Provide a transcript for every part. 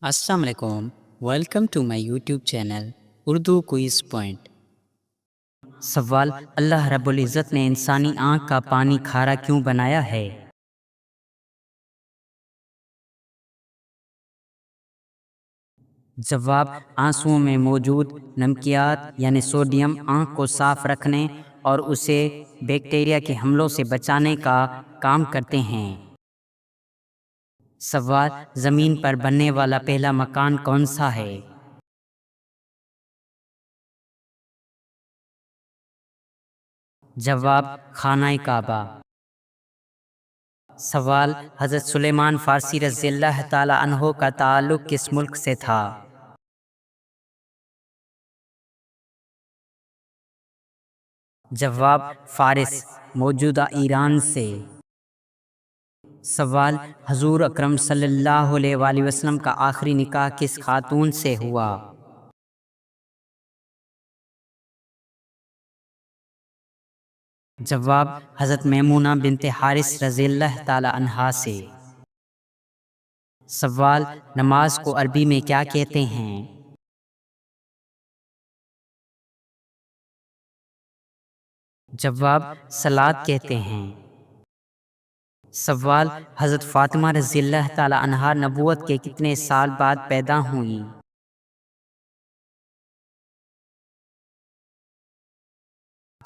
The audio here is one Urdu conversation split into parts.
السلام علیکم، welcome to my YouTube channel Urdu quiz point. سوال: اللہ رب العزت نے انسانی آنکھ کا پانی کھارا کیوں بنایا ہے؟ جواب: آنسوؤں میں موجود نمکیات یعنی سوڈیم آنکھ کو صاف رکھنے اور اسے بیکٹیریا کے حملوں سے بچانے کا کام کرتے ہیں۔ سوال: زمین پر بننے والا پہلا مکان کون سا ہے؟ جواب: خانہ کعبہ۔ سوال: حضرت سلیمان فارسی رضی اللہ تعالی عنہ کا تعلق کس ملک سے تھا؟ جواب: فارس، موجودہ ایران سے۔ سوال: حضور اکرم صلی اللہ علیہ وآلہ وسلم کا آخری نکاح کس خاتون سے ہوا؟ جواب: حضرت میمونہ بنت حارث رضی اللہ تعالی عنہا سے۔ سوال: نماز کو عربی میں کیا کہتے ہیں؟ جواب: صلاۃ کہتے ہیں۔ سوال: حضرت فاطمہ رضی اللہ تعالی عنہا نبوت کے کتنے سال بعد پیدا ہوئیں؟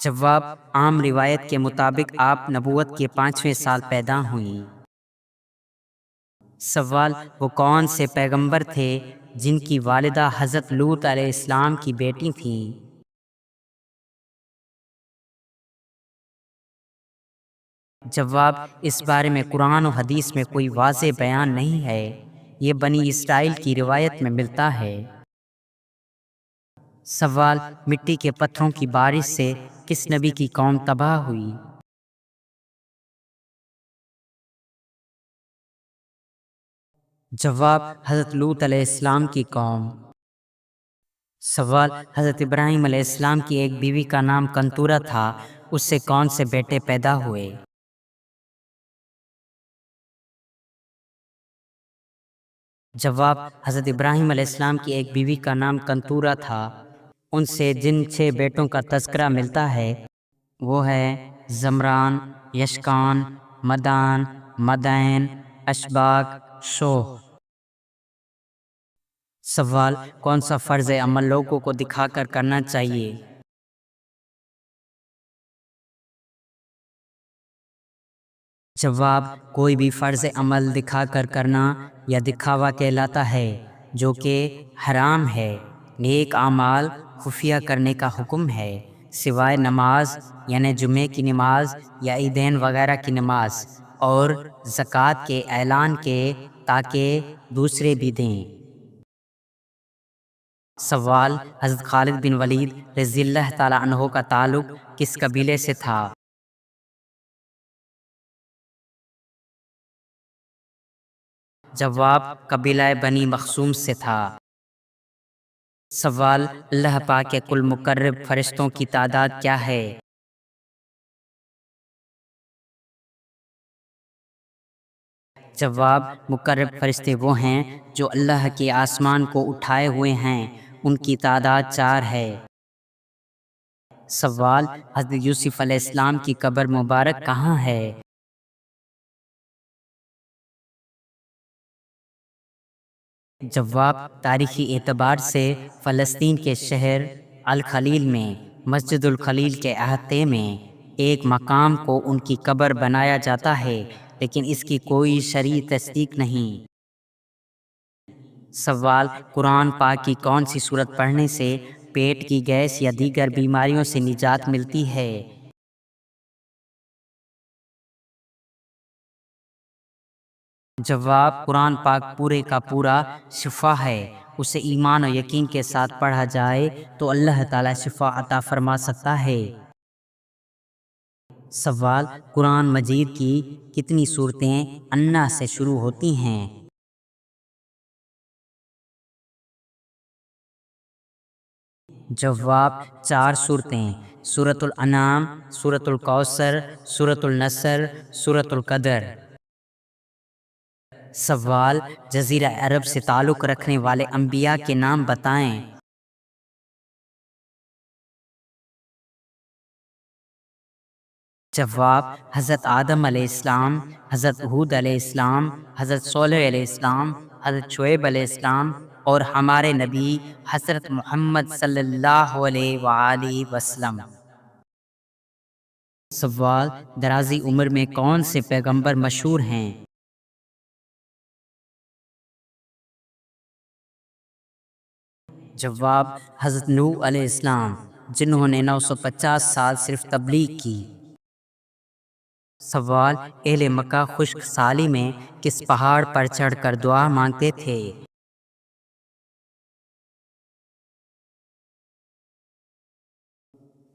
جواب: عام روایت کے مطابق آپ نبوت کے 5ویں سال پیدا ہوئیں۔ سوال: وہ کون سے پیغمبر تھے جن کی والدہ حضرت لوط علیہ السلام کی بیٹی تھیں؟ جواب: اس بارے میں قرآن و حدیث میں کوئی واضح بیان نہیں ہے، یہ بنی اسرائیل کی روایت میں ملتا ہے۔ سوال: مٹی کے پتھروں کی بارش سے کس نبی کی قوم تباہ ہوئی؟ جواب: حضرت لوط علیہ السلام کی قوم۔ سوال: حضرت ابراہیم علیہ السلام کی ایک بیوی کا نام کنتورہ تھا، اس سے کون سے بیٹے پیدا ہوئے؟ جواب: حضرت ابراہیم علیہ السلام کی ایک بیوی کا نام کنتورہ تھا، ان سے جن 6 بیٹوں کا تذکرہ ملتا ہے وہ ہے زمران، یشکان، مدان، مدین، اشباک، شوہ۔ سوال: کون سا فرض عمل لوگوں کو دکھا کر کرنا چاہیے؟ جواب: کوئی بھی فرض عمل دکھا کر کرنا یا دکھاوا کہلاتا ہے جو کہ حرام ہے۔ نیک اعمال خفیہ کرنے کا حکم ہے، سوائے نماز یعنی جمعے کی نماز یا عیدین وغیرہ کی نماز اور زکوٰۃ کے اعلان کے، تاکہ دوسرے بھی دیں۔ سوال: حضرت خالد بن ولید رضی اللہ تعالی عنہ کا تعلق کس قبیلے سے تھا؟ جواب: قبیلہ بنی مخزوم سے تھا۔ سوال: اللہ پاک کے کل مقرب فرشتوں کی تعداد کیا ہے؟ جواب: مقرب فرشتے وہ ہیں جو اللہ کے آسمان کو اٹھائے ہوئے ہیں، ان کی تعداد 4 ہے۔ سوال: حضرت یوسف علیہ السلام کی قبر مبارک کہاں ہے؟ جواب: تاریخی اعتبار سے فلسطین کے شہر الخلیل میں مسجد الخلیل کے احاطے میں ایک مقام کو ان کی قبر بنایا جاتا ہے، لیکن اس کی کوئی شرعی تصدیق نہیں۔ سوال: قرآن پاک کی کون سی سورت پڑھنے سے پیٹ کی گیس یا دیگر بیماریوں سے نجات ملتی ہے؟ جواب: قرآن پاک پورے کا پورا شفا ہے، اسے ایمان و یقین کے ساتھ پڑھا جائے تو اللہ تعالیٰ شفا عطا فرما سکتا ہے۔ سوال: قرآن مجید کی کتنی سورتیں انا سے شروع ہوتی ہیں؟ جواب: 4 سورتیں، سورۃ الانعام، سورۃ الکوثر، سورۃ النصر، سورۃ القدر۔ سوال: جزیرہ عرب سے تعلق رکھنے والے انبیاء کے نام بتائیں۔ جواب: حضرت آدم علیہ السلام، حضرت ہود علیہ السلام، حضرت صالح علیہ السلام، حضرت شعیب علیہ السلام اور ہمارے نبی حضرت محمد صلی اللہ علیہ وآلہ وسلم۔ سوال: درازی عمر میں کون سے پیغمبر مشہور ہیں؟ جواب: حضرت نوح علیہ السلام، جنہوں نے 950 سال صرف تبلیغ کی۔ سوال: اہل مکہ خشک سالی میں کس پہاڑ پر چڑھ کر دعا مانگتے تھے؟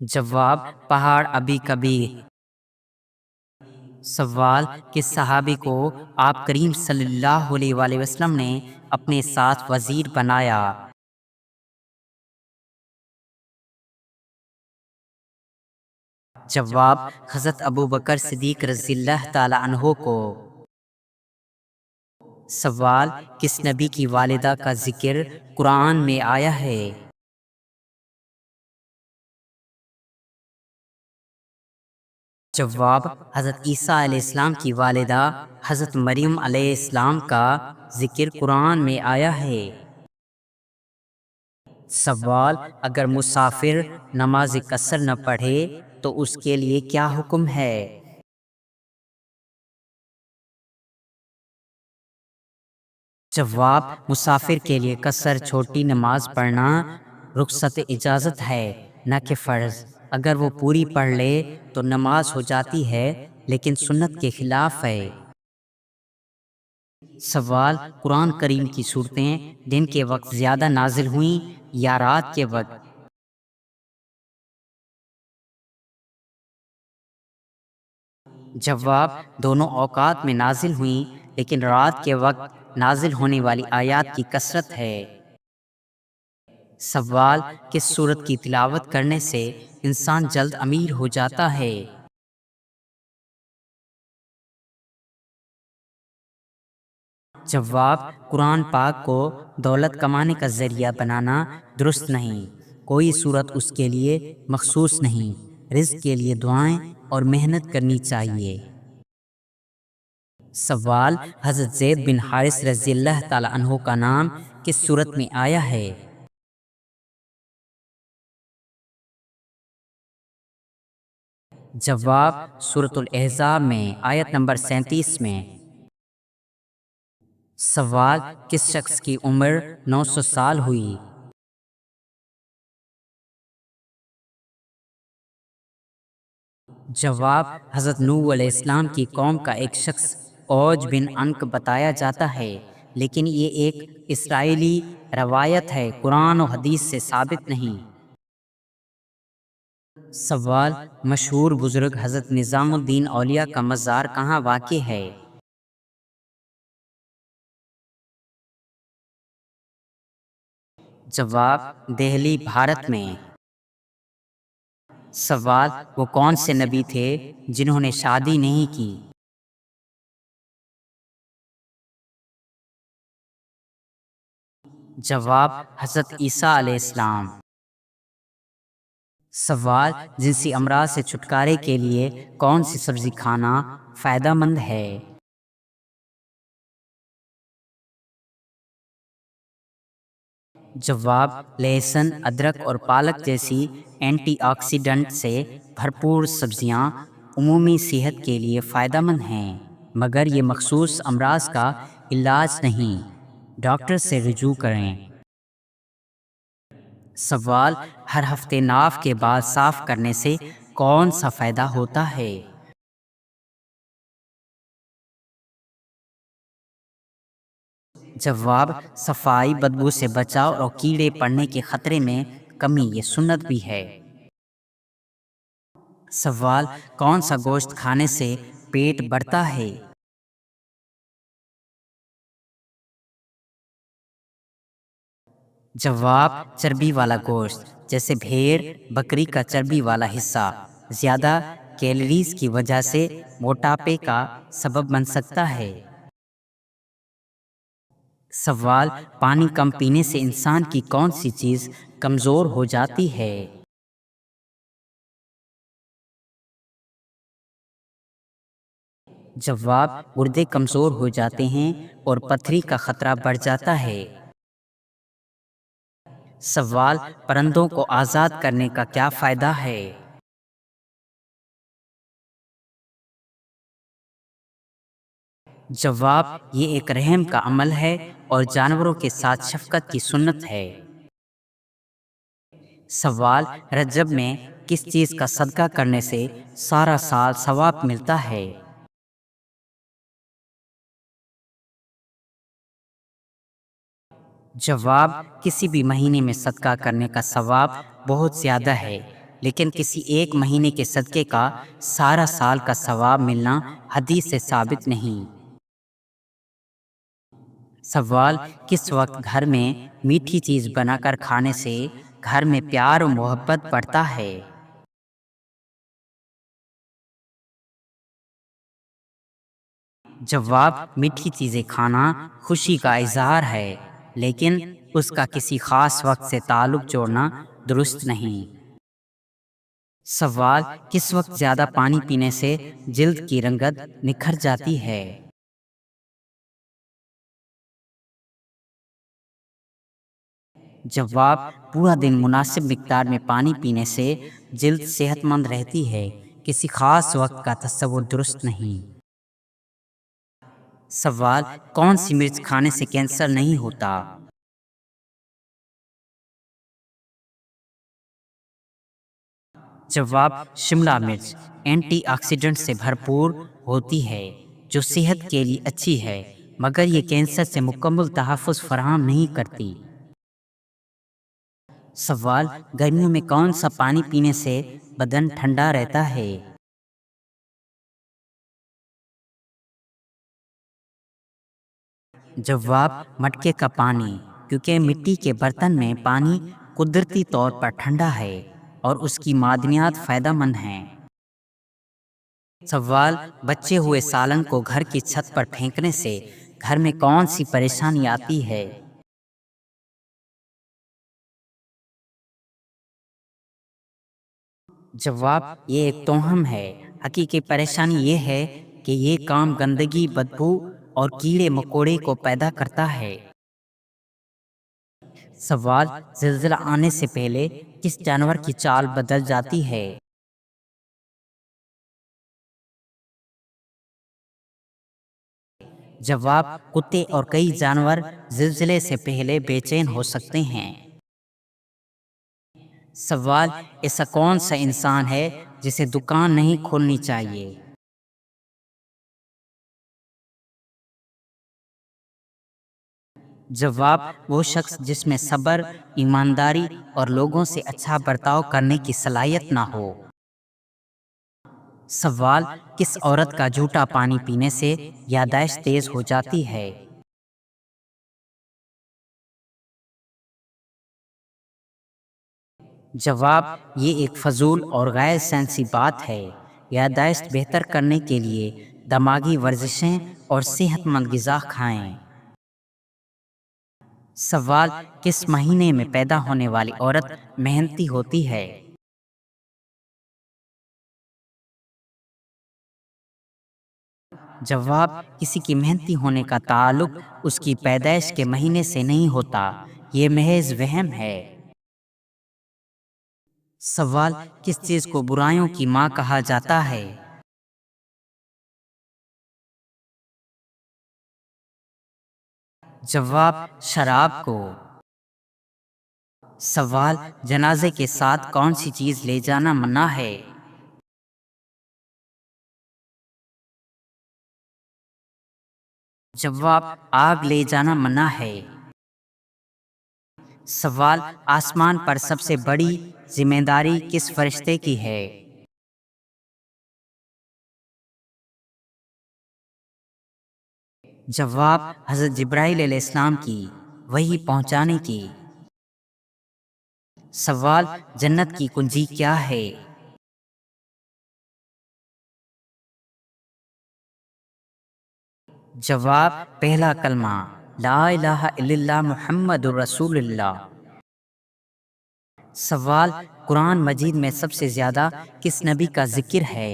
جواب: پہاڑ ابی کبیر۔ سوال: کس صحابی کو آپ کریم صلی اللہ علیہ وآلہ وسلم نے اپنے ساتھ وزیر بنایا؟ جواب: حضرت ابوبکر صدیق رضی اللہ تعالی عنہ کو۔ سوال: کس نبی کی والدہ کا ذکر قرآن میں آیا ہے؟ جواب: حضرت عیسیٰ علیہ السلام کی والدہ حضرت مریم علیہ السلام کا ذکر قرآن میں آیا ہے۔ سوال: اگر مسافر نماز قصر نہ پڑھے تو اس کے لیے کیا حکم ہے؟ جواب: مسافر کے لیے قصر چھوٹی نماز پڑھنا رخصت اجازت ہے، نہ کہ فرض۔ اگر وہ پوری پڑھ لے تو نماز ہو جاتی ہے، لیکن سنت کے خلاف ہے۔ سوال: قرآن کریم کی صورتیں دن کے وقت زیادہ نازل ہوئیں یا رات کے وقت؟ جواب: دونوں اوقات میں نازل ہوئیں، لیکن رات کے وقت نازل ہونے والی آیات کی کثرت ہے۔ سوال: کس سورت کی تلاوت کرنے سے انسان جلد امیر ہو جاتا ہے؟ جواب: قرآن پاک کو دولت کمانے کا ذریعہ بنانا درست نہیں۔ کوئی صورت اس کے لیے مخصوص نہیں۔ رزق کے لیے دعائیں اور محنت کرنی چاہیے۔ سوال: حضرت زید بن حارث رضی اللہ تعالی عنہ کا نام کس صورت میں آیا ہے؟ جواب: سورۃ الاحزاب میں، آیت نمبر 37 میں۔ سوال: کس شخص کی عمر 900 سال ہوئی؟ جواب: حضرت نوح علیہ السلام کی قوم کا ایک شخص اوج بن عنق بتایا جاتا ہے، لیکن یہ ایک اسرائیلی روایت ہے، قرآن و حدیث سے ثابت نہیں۔ سوال: مشہور بزرگ حضرت نظام الدین اولیاء کا مزار کہاں واقع ہے؟ جواب: دہلی، بھارت میں۔ سوال: وہ کون سے نبی تھے جنہوں نے شادی نہیں کی؟ جواب: حضرت عیسیٰ علیہ السلام۔ سوال: جنسی امراض سے چھٹکارے کے لیے کون سی سبزی کھانا فائدہ مند ہے؟ جواب: لہسن، ادرک اور پالک جیسی اینٹی آکسیڈنٹ سے بھرپور سبزیاں عمومی صحت کے لیے فائدہ مند ہیں، مگر یہ مخصوص امراض کا علاج نہیں۔ ڈاکٹر سے رجوع کریں۔ سوال: ہر ہفتے ناف کے بعد صاف کرنے سے کون سا فائدہ ہوتا ہے؟ جواب: صفائی، بدبو سے بچاؤ اور کیڑے پڑنے کے خطرے میں کمی، یہ سنت بھی ہے۔ سوال: کون سا گوشت کھانے سے پیٹ بڑھتا ہے؟ جواب: چربی والا گوشت، جیسے بھیڑ بکری کا چربی والا حصہ زیادہ کیلوریز کی وجہ سے موٹاپے کا سبب بن سکتا ہے۔ سوال: پانی کم پینے سے انسان کی کون سی چیز کمزور ہو جاتی ہے؟ جواب: گردے کمزور ہو جاتے ہیں اور پتھری کا خطرہ بڑھ جاتا ہے۔ سوال: پرندوں کو آزاد کرنے کا کیا فائدہ ہے؟ جواب: یہ ایک رحم کا عمل ہے اور جانوروں کے ساتھ شفقت کی سنت ہے۔ سوال: رجب میں کس چیز کا صدقہ کرنے سے سارا سال ثواب ملتا ہے؟ جواب: کسی بھی مہینے میں صدقہ کرنے کا ثواب بہت زیادہ ہے، لیکن کسی ایک مہینے کے صدقے کا سارا سال کا ثواب ملنا حدیث سے ثابت نہیں۔ سوال: کس وقت گھر میں میٹھی چیز بنا کر کھانے سے گھر میں پیار و محبت بڑھتا ہے؟ جواب: میٹھی چیزیں کھانا خوشی کا اظہار ہے، لیکن اس کا کسی خاص وقت سے تعلق جوڑنا درست نہیں۔ سوال: کس وقت زیادہ پانی پینے سے جلد کی رنگت نکھر جاتی ہے؟ جواب: پورا دن مناسب مقدار میں پانی پینے سے جلد صحت مند رہتی ہے، کسی خاص وقت کا تصور درست نہیں۔ سوال: کون سی مرچ کھانے سے کینسر نہیں ہوتا؟ جواب: شملہ مرچ اینٹی آکسیڈنٹ سے بھرپور ہوتی ہے جو صحت کے لیے اچھی ہے، مگر یہ کینسر سے مکمل تحفظ فراہم نہیں کرتی۔ سوال: گرمیوں میں کون سا پانی پینے سے بدن ٹھنڈا رہتا ہے؟ جواب: مٹکے کا پانی، کیونکہ مٹی کے برتن میں پانی قدرتی طور پر ٹھنڈا ہے اور اس کی معدنیات فائدہ مند ہیں۔ سوال: بچے ہوئے سالن کو گھر کی چھت پر پھینکنے سے گھر میں کون سی پریشانی آتی ہے؟ جواب: یہ ایک توہم ہے، حقیقی پریشانی یہ ہے کہ یہ کام گندگی، بدبو اور کیڑے مکوڑے کو پیدا کرتا ہے۔ سوال: زلزلہ آنے سے پہلے کس جانور کی چال بدل جاتی ہے؟ جواب: کتے اور کئی جانور زلزلے سے پہلے بے چین ہو سکتے ہیں۔ سوال: ایسا کون سا انسان ہے جسے دکان نہیں کھولنی چاہیے؟ جواب: وہ شخص جس میں صبر، ایمانداری اور لوگوں سے اچھا برتاؤ کرنے کی صلاحیت نہ ہو۔ سوال: کس عورت کا جھوٹا پانی پینے سے یادداشت تیز ہو جاتی ہے؟ جواب: یہ ایک فضول اور غیر سائنسی بات ہے۔ یادداشت بہتر کرنے کے لیے دماغی ورزشیں اور صحت مند غذا کھائیں۔ سوال: کس مہینے میں پیدا ہونے والی عورت محنتی ہوتی ہے؟ جواب: کسی کی محنتی ہونے کا تعلق اس کی پیدائش کے مہینے سے نہیں ہوتا، یہ محض وہم ہے۔ سوال: کس چیز کو برائیوں کی ماں کہا جاتا ہے؟ جواب: شراب کو۔ سوال: جنازے کے ساتھ کون سی چیز لے جانا منع ہے؟ جواب: آگ لے جانا منع ہے۔ سوال: آسمان پر سب سے بڑی ذمہ داری کس فرشتے کی ہے؟ جواب: حضرت جبرائیل علیہ السلام کی، وحی پہنچانے کی۔ سوال: جنت کی کنجی کیا ہے؟ جواب: پہلا کلمہ لا الہ الا اللہ محمد الرسول اللہ۔ سوال، قرآن مجید میں سب سے زیادہ کس نبی کا ذکر ہے؟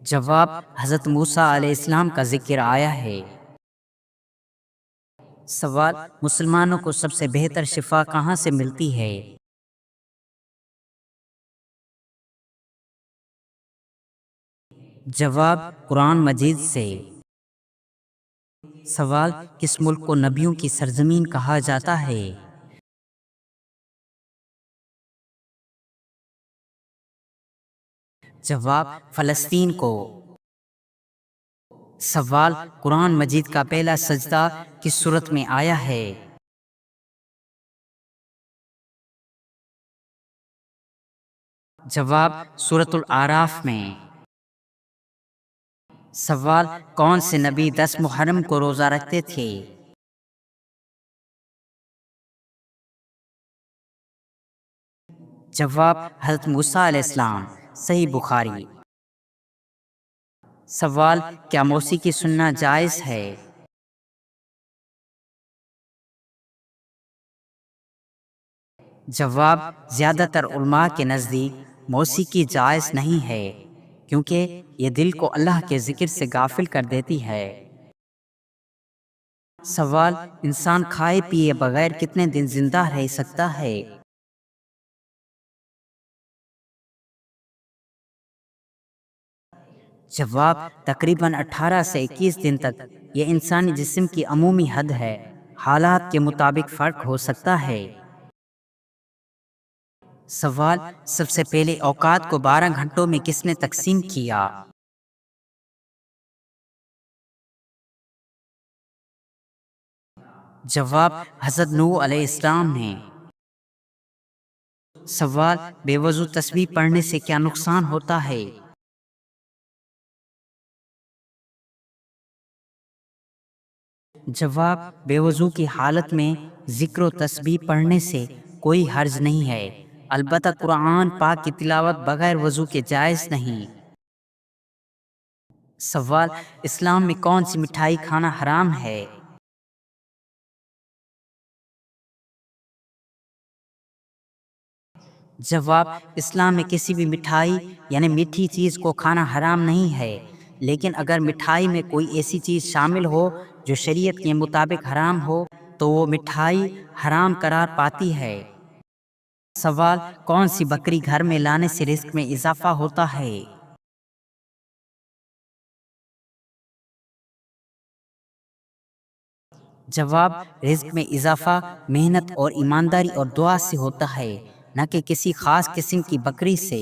جواب، حضرت موسیٰ علیہ السلام کا ذکر آیا ہے۔ سوال، مسلمانوں کو سب سے بہتر شفا کہاں سے ملتی ہے؟ جواب، قرآن مجید سے۔ سوال، کس ملک کو نبیوں کی سرزمین کہا جاتا ہے؟ جواب، فلسطین کو۔ سوال، قرآن مجید کا پہلا سجدہ کس سورت میں آیا ہے؟ جواب، سورۃ الاعراف میں۔ سوال، کون سے نبی 10 محرم کو روزہ رکھتے تھے؟ جواب، حضرت موسیٰ علیہ السلام۔ صحیح بخاری۔ سوال، کیا موسیقی سننا جائز ہے؟ جواب، زیادہ تر علماء کے نزدیک موسیقی جائز نہیں ہے، کیونکہ یہ دل کو اللہ کے ذکر سے غافل کر دیتی ہے۔ سوال، انسان کھائے پیے بغیر کتنے دن زندہ رہ سکتا ہے؟ جواب، تقریباً 18 سے 21 دن تک۔ یہ انسانی جسم کی عمومی حد ہے، حالات کے مطابق فرق ہو سکتا ہے۔ سوال، سب سے پہلے اوقات کو 12 گھنٹوں میں کس نے تقسیم کیا؟ جواب، حضرت نوح علیہ السلام نے۔ سوال، بے وضو تسبیح پڑھنے سے کیا نقصان ہوتا ہے؟ جواب، بے وضو کی حالت میں ذکر و تسبیح پڑھنے سے کوئی حرج نہیں ہے، البتہ قرآن پاک کی تلاوت بغیر وضو کے جائز نہیں۔ سوال، اسلام میں کون سی مٹھائی کھانا حرام ہے؟ جواب، اسلام میں کسی بھی مٹھائی یعنی میٹھی چیز کو کھانا حرام نہیں ہے، لیکن اگر مٹھائی میں کوئی ایسی چیز شامل ہو جو شریعت کے مطابق حرام ہو تو وہ مٹھائی حرام قرار پاتی ہے۔ سوال، کون سی بکری گھر میں لانے سے رزق میں اضافہ ہوتا ہے؟ جواب، رزق میں اضافہ محنت اور ایمانداری اور دعا سے ہوتا ہے، نہ کہ کسی خاص قسم کی بکری سے۔